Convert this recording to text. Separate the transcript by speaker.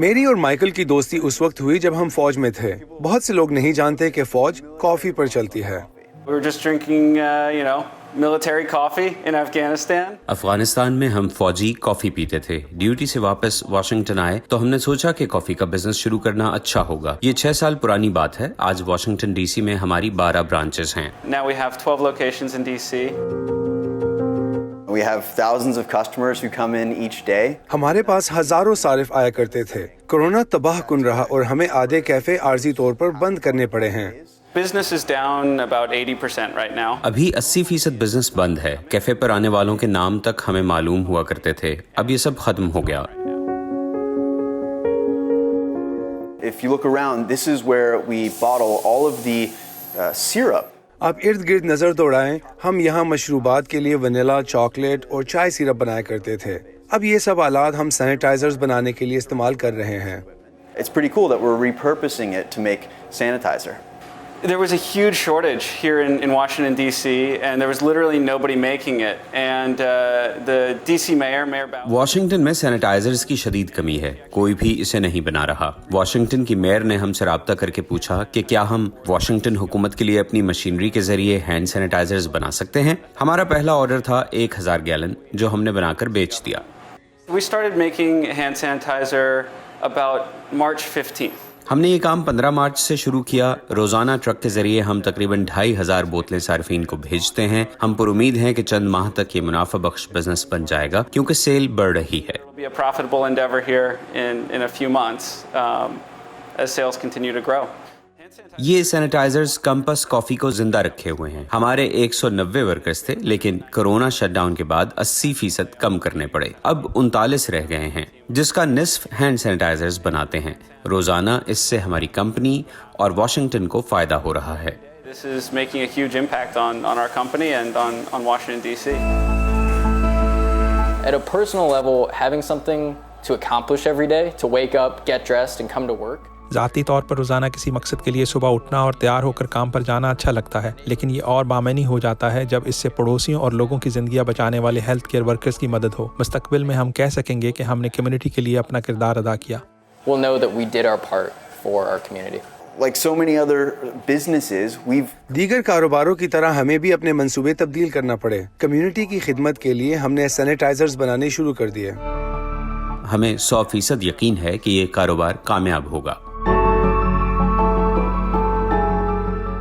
Speaker 1: میری اور مائیکل کی دوستی اس وقت ہوئی جب ہم فوج میں تھے. بہت سے لوگ نہیں جانتے کہ فوج کافی پر چلتی ہے.
Speaker 2: We were just drinking, military coffee in Afghanistan.
Speaker 3: Afghanistan میں ہم فوجی کافی پیتے تھے. ڈیوٹی سے واپس واشنگٹن آئے تو ہم نے سوچا کہ کافی کا بزنس شروع کرنا اچھا ہوگا. یہ 6 سال پرانی بات ہے. آج واشنگٹن ڈی سی میں ہماری 12 برانچز ہیں.
Speaker 2: Now we have 12 locations in DC.
Speaker 4: We have thousands of customers who come in each day.
Speaker 1: ہمارے پاس ہزاروں صارف آیا کرتے تھے. کورونا تباہ کن رہا اور ہمیں آدھے کیفے عارضی طور پر بند کرنے پڑے ہیں.
Speaker 2: Business is down about 80% right now.
Speaker 3: ابھی 80% بزنس بند ہے. کیفے پر آنے والوں کے نام تک ہمیں معلوم ہوا کرتے تھے. اب یہ سب ختم ہو گیا.
Speaker 4: If you look around, this is where we bottle all of the syrup.
Speaker 1: آپ ارد گرد نظر دوڑائیں. ہم یہاں مشروبات کے لیے ونیلا، چاکلیٹ اور چائے سیرپ بنایا کرتے تھے. اب یہ سب آلات ہم سینیٹائزرز بنانے کے لیے استعمال کر رہے ہیں.
Speaker 4: It's pretty cool that we're repurposing it to make sanitizer.
Speaker 2: There was a huge shortage here in Washington, D.C., and there was literally nobody making it. And the D.C. Mayor Bowser...
Speaker 3: Washington میں sanitisers کی شدید کمی ہے. کوئی بھی اسے نہیں بنا رہا. واشنگٹن کی میئر نے ہم سے رابطہ کر کے پوچھا کہ کیا ہم واشنگٹن حکومت کے لیے اپنی مشینری کے ذریعے ہینڈ سینیٹائزرز بنا سکتے ہیں. ہمارا پہلا آرڈر تھا 1000 گیلن جو ہم نے بنا کر بیچ دیا.
Speaker 2: We started making hand sanitizer about March 15th.
Speaker 3: ہم نے یہ کام 15 مارچ سے شروع کیا. روزانہ ٹرک کے ذریعے ہم تقریباً 2500 بوتلیں صارفین کو بھیجتے ہیں. ہم پر امید ہیں کہ چند ماہ تک یہ منافع بخش بزنس بن جائے گا کیونکہ سیل بڑھ رہی ہے.
Speaker 2: It'll be a profitable endeavor here in a few months as sales continue to grow.
Speaker 3: یہ سینیٹائزرز کمپس کافی کو زندہ رکھے ہوئے ہیں. ہمارے 190 ورکرز تھے لیکن کورونا شٹ ڈاؤن کے بعد 80% کم کرنے پڑے. اب 39 رہ گئے ہیں جس کا نصف ہینڈ سینیٹائزرز بناتے ہیں. روزانہ اس سے ہماری کمپنی اور واشنگٹن کو فائدہ ہو رہا ہے.
Speaker 2: This is making a huge impact on our company and on Washington, D.C.
Speaker 5: At a personal level, having something to accomplish every day, to wake up, get dressed and come to work.
Speaker 6: ذاتی طور پر روزانہ کسی مقصد کے لیے صبح اٹھنا اور تیار ہو کر کام پر جانا اچھا لگتا ہے، لیکن یہ اور بامعنی ہو جاتا ہے جب اس سے پڑوسیوں اور لوگوں کی زندگیاں بچانے والے ہیلتھ کیئر ورکرز کی مدد ہو. مستقبل میں ہم کہہ سکیں گے کہ ہم نے کمیونٹی کے لیے اپنا کردار ادا کیا.
Speaker 5: We'll know that we did our part for our community.
Speaker 4: Like so many other businesses,
Speaker 1: دیگر کاروباروں کی طرح ہمیں بھی اپنے منصوبے تبدیل کرنا پڑے. کمیونٹی کی خدمت کے لیے ہم نے سینیٹائزرز بنانے شروع کر دیے.
Speaker 3: ہمیں 100% یقین ہے کہ یہ کاروبار کامیاب ہوگا.